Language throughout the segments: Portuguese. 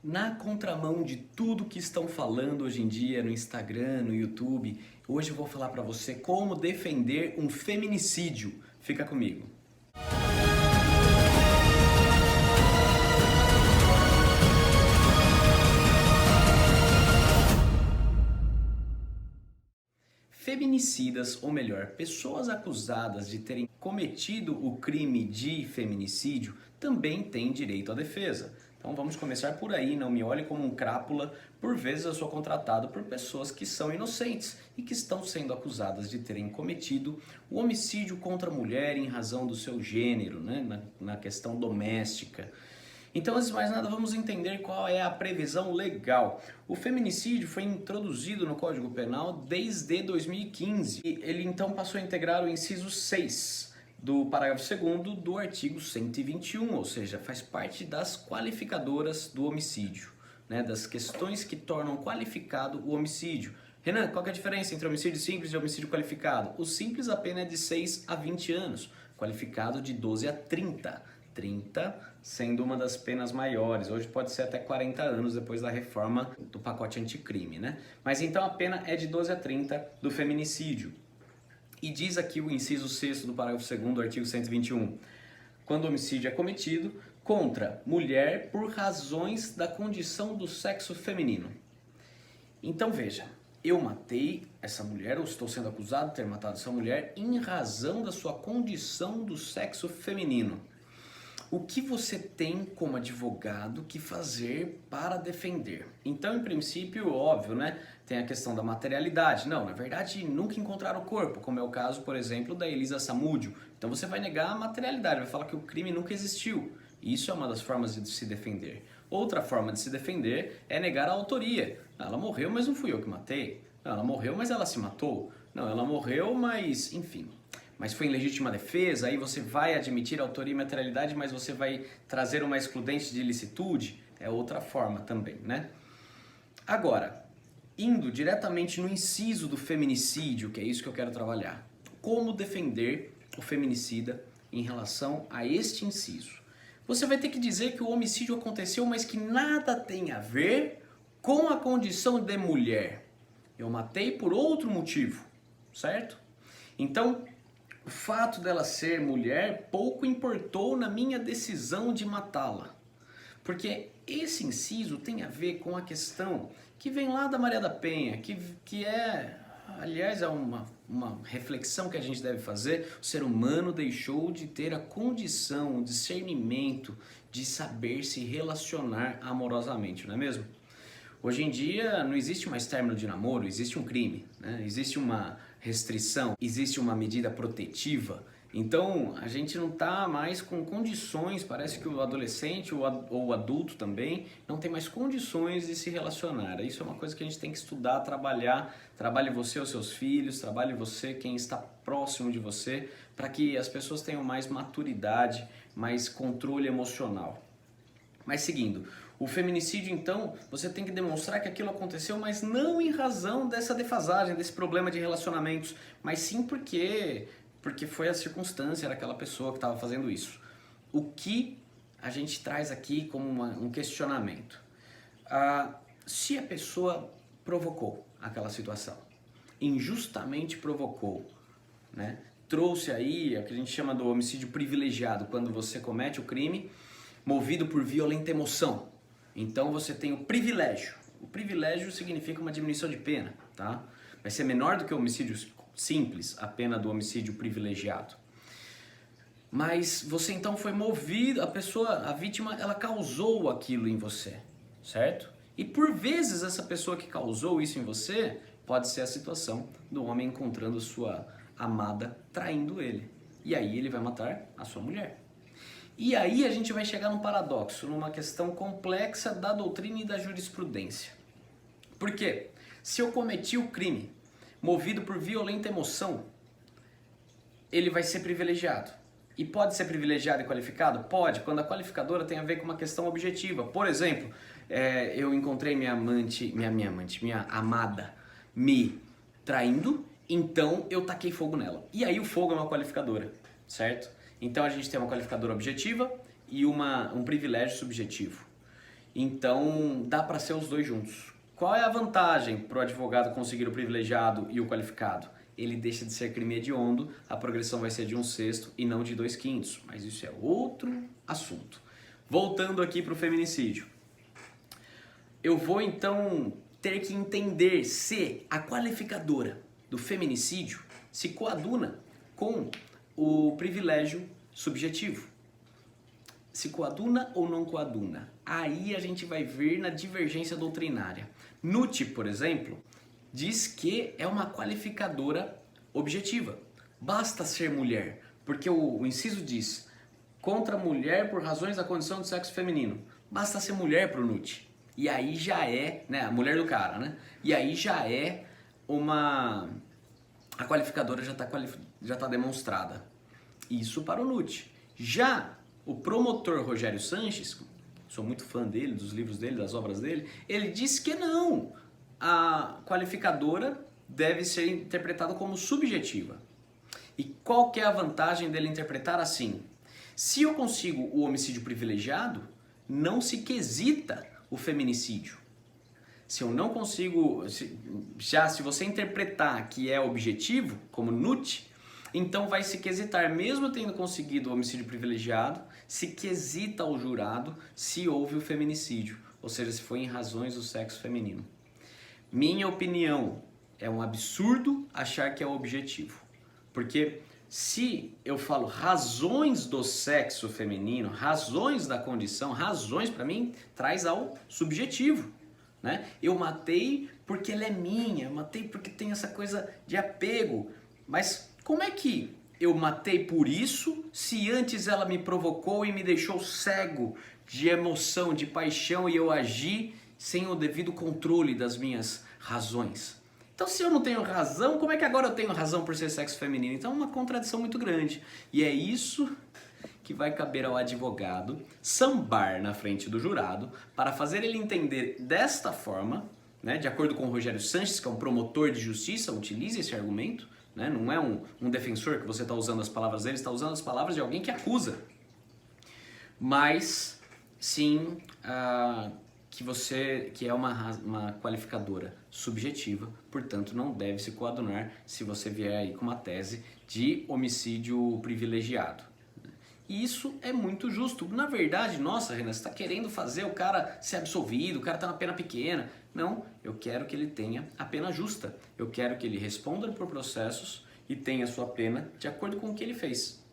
Na contramão de tudo que estão falando hoje em dia no Instagram, no YouTube, hoje eu vou falar para você como defender um feminicídio. Fica comigo. Feminicidas, ou melhor, pessoas acusadas de terem cometido o crime de feminicídio, também têm direito à defesa. Então vamos começar por aí, não me olhe como um crápula, por vezes eu sou contratado por pessoas que são inocentes e que estão sendo acusadas de terem cometido o homicídio contra a mulher em razão do seu gênero, né? na questão doméstica. Então, antes de mais nada, vamos entender qual é a previsão legal. O feminicídio foi introduzido no Código Penal desde 2015. E ele então passou a integrar o inciso 6 do parágrafo 2º do artigo 121, ou seja, faz parte das qualificadoras do homicídio, né, das questões que tornam qualificado o homicídio. Renan, qual que é a diferença entre homicídio simples e homicídio qualificado? O simples a pena é de 6 a 20 anos, qualificado de 12 a 30. 30 sendo uma das penas maiores, hoje pode ser até 40 anos depois da reforma do pacote anticrime, né? Mas então a pena é de 12 a 30 do feminicídio. E diz aqui o inciso 6º do parágrafo 2º do artigo 121, quando o homicídio é cometido contra mulher por razões da condição do sexo feminino. Então veja, eu matei essa mulher, ou estou sendo acusado de ter matado essa mulher em razão da sua condição do sexo feminino. O que você tem como advogado que fazer para defender? Então, em princípio, óbvio, né? Tem a questão da materialidade. Não, na verdade, nunca encontraram o corpo, como é o caso, por exemplo, da Elisa Samúdio. Então você vai negar a materialidade, vai falar que o crime nunca existiu. Isso é uma das formas de se defender. Outra forma de se defender é negar a autoria. Ela morreu, mas não fui eu que matei. Não, ela morreu, mas ela se matou. Não, ela morreu, mas enfim. Mas foi em legítima defesa, aí você vai admitir a autoria e materialidade, mas você vai trazer uma excludente de ilicitude, é outra forma também, né? Agora, indo diretamente no inciso do feminicídio, que é isso que eu quero trabalhar. Como defender o feminicida em relação a este inciso? Você vai ter que dizer que o homicídio aconteceu, mas que nada tem a ver com a condição de mulher. Eu matei por outro motivo, certo? Então, o fato dela ser mulher pouco importou na minha decisão de matá-la. Porque esse inciso tem a ver com a questão que vem lá da Maria da Penha, que é, aliás, é uma reflexão que a gente deve fazer. O ser humano deixou de ter a condição, o discernimento de saber se relacionar amorosamente, não é mesmo? Hoje em dia não existe mais término de namoro, existe um crime, né? Existe uma restrição, existe uma medida protetiva. Então a gente não está mais com condições, parece que o adolescente ou o adulto também não tem mais condições de se relacionar. Isso é uma coisa que a gente tem que estudar, trabalhar. Trabalhe você os seus filhos, trabalhe você quem está próximo de você, para que as pessoas tenham mais maturidade, mais controle emocional. Mas seguindo, o feminicídio então, você tem que demonstrar que aquilo aconteceu, mas não em razão dessa defasagem, desse problema de relacionamentos, mas sim porque foi a circunstância, era aquela pessoa que estava fazendo isso. O que a gente traz aqui como um questionamento? Se a pessoa provocou aquela situação, injustamente provocou, né? Trouxe aí o que a gente chama do homicídio privilegiado, quando você comete o crime movido por violenta emoção. Então você tem o privilégio. O privilégio significa uma diminuição de pena, tá? Vai ser menor do que o homicídio simples, a pena do homicídio privilegiado. Mas você então foi movido, a vítima, ela causou aquilo em você, certo? E por vezes essa pessoa que causou isso em você pode ser a situação do homem encontrando sua amada traindo ele. E aí ele vai matar a sua mulher. E aí a gente vai chegar num paradoxo, numa questão complexa da doutrina e da jurisprudência. Por quê? Se eu cometi o crime movido por violenta emoção, ele vai ser privilegiado. E pode ser privilegiado e qualificado? Pode, quando a qualificadora tem a ver com uma questão objetiva. Por exemplo, eu encontrei minha amada me traindo, então eu taquei fogo nela. E aí o fogo é uma qualificadora, certo? Então a gente tem uma qualificadora objetiva e um privilégio subjetivo. Então dá para ser os dois juntos. Qual é a vantagem para o advogado conseguir o privilegiado e o qualificado? Ele deixa de ser crime hediondo, a progressão vai ser de 1/6 e não de 2/5, mas isso é outro assunto. Voltando aqui para o feminicídio. Eu vou então ter que entender se a qualificadora do feminicídio se coaduna com o privilégio subjetivo. Se coaduna ou não coaduna? Aí a gente vai ver na divergência doutrinária. Nutti, por exemplo, diz que é uma qualificadora objetiva. Basta ser mulher, porque o inciso diz contra a mulher por razões da condição do sexo feminino. Basta ser mulher para o Nutti. E aí já é, né, a mulher do cara, né? E aí já é uma... A qualificadora já tá demonstrada. Isso para o Nutti. Já o promotor Rogério Sanches, sou muito fã dele, dos livros dele, das obras dele, ele diz que não. A qualificadora deve ser interpretada como subjetiva. E qual que é a vantagem dele interpretar assim? Se eu consigo o homicídio privilegiado, não se quesita o feminicídio. Se eu não consigo, se você interpretar que é objetivo, como Nutti, então vai se quesitar, mesmo tendo conseguido o homicídio privilegiado, se quesita ao jurado se houve o feminicídio, ou seja, se foi em razões do sexo feminino. Minha opinião, é um absurdo achar que é objetivo, porque se eu falo razões do sexo feminino, razões da condição, razões para mim traz ao subjetivo, né? Eu matei porque ela é minha, eu matei porque tem essa coisa de apego, mas como é que eu matei por isso se antes ela me provocou e me deixou cego de emoção, de paixão e eu agi sem o devido controle das minhas razões? Então, se eu não tenho razão, como é que agora eu tenho razão por ser sexo feminino? Então é uma contradição muito grande. E é isso que vai caber ao advogado sambar na frente do jurado para fazer ele entender desta forma, né, de acordo com o Rogério Sanches, que é um promotor de justiça, utiliza esse argumento, né, não é um defensor que você está usando as palavras dele, está usando as palavras de alguém que acusa. Mas, sim, que é uma qualificadora subjetiva, portanto não deve se coadunar se você vier aí com uma tese de homicídio privilegiado. E isso é muito justo. Na verdade, nossa, Renan, você está querendo fazer o cara ser absolvido, o cara está na pena pequena. Não, eu quero que ele tenha a pena justa. Eu quero que ele responda por processos e tenha a sua pena de acordo com o que ele fez.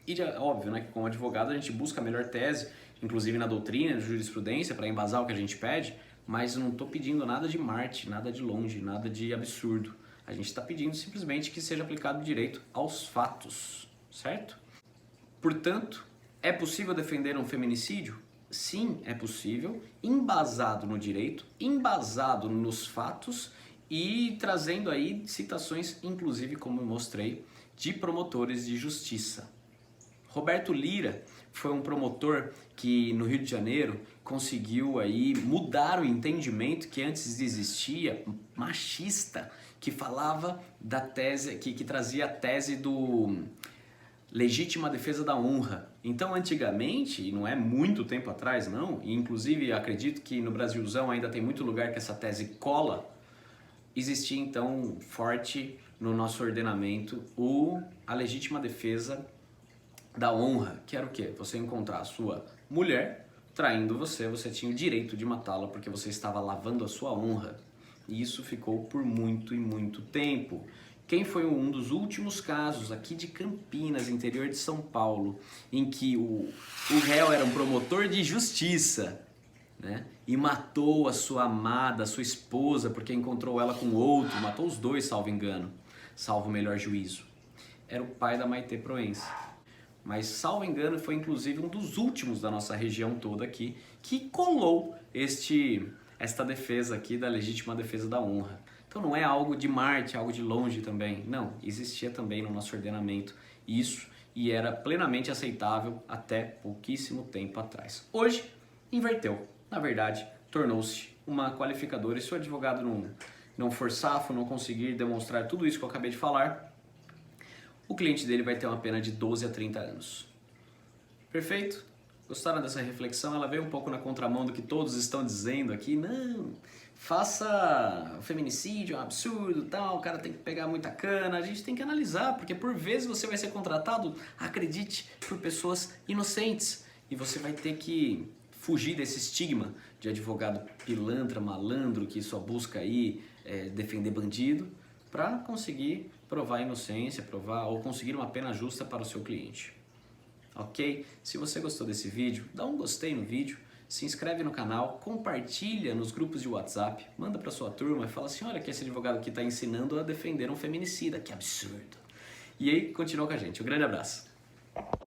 E óbvio, né, que como advogado a gente busca a melhor tese, inclusive na doutrina, na jurisprudência, para embasar o que a gente pede, mas eu não estou pedindo nada de Marte, nada de longe, nada de absurdo. A gente está pedindo simplesmente que seja aplicado direito aos fatos, certo? Portanto, é possível defender um feminicídio? Sim, é possível, embasado no direito, embasado nos fatos e trazendo aí citações, inclusive, como eu mostrei, de promotores de justiça. Roberto Lira foi um promotor que no Rio de Janeiro conseguiu aí mudar o entendimento que antes existia, machista, que falava da tese, que trazia a tese do legítima defesa da honra. Então, antigamente, e não é muito tempo atrás não, e inclusive acredito que no Brasilzão ainda tem muito lugar que essa tese cola, existia então forte no nosso ordenamento a legítima defesa da honra, que era o quê? Você encontrar a sua mulher traindo você, você tinha o direito de matá-la porque você estava lavando a sua honra. E isso ficou por muito e muito tempo. Quem foi um dos últimos casos aqui de Campinas, interior de São Paulo, em que o réu era um promotor de justiça, né? E matou a sua amada, a sua esposa, porque encontrou ela com outro, matou os dois, salvo engano, salvo o melhor juízo. Era o pai da Maitê Proença. Mas, salvo engano, foi inclusive um dos últimos da nossa região toda aqui que colou esta defesa aqui da legítima defesa da honra. Então não é algo de Marte, algo de longe também. Não, existia também no nosso ordenamento isso e era plenamente aceitável até pouquíssimo tempo atrás. Hoje, inverteu. Na verdade, tornou-se uma qualificadora e se o advogado não for safo, não conseguir demonstrar tudo isso que eu acabei de falar, o cliente dele vai ter uma pena de 12 a 30 anos. Perfeito? Gostaram dessa reflexão? Ela veio um pouco na contramão do que todos estão dizendo aqui. Não, faça o feminicídio, é um absurdo, tal, o cara tem que pegar muita cana. A gente tem que analisar, porque por vezes você vai ser contratado, acredite, por pessoas inocentes. E você vai ter que fugir desse estigma de advogado pilantra, malandro, que só busca aí defender bandido, para conseguir provar a inocência, provar ou conseguir uma pena justa para o seu cliente. Ok? Se você gostou desse vídeo, dá um gostei no vídeo, se inscreve no canal, compartilha nos grupos de WhatsApp, manda para sua turma e fala assim, olha que esse advogado aqui está ensinando a defender um feminicida, que absurdo. E aí, continua com a gente. Um grande abraço.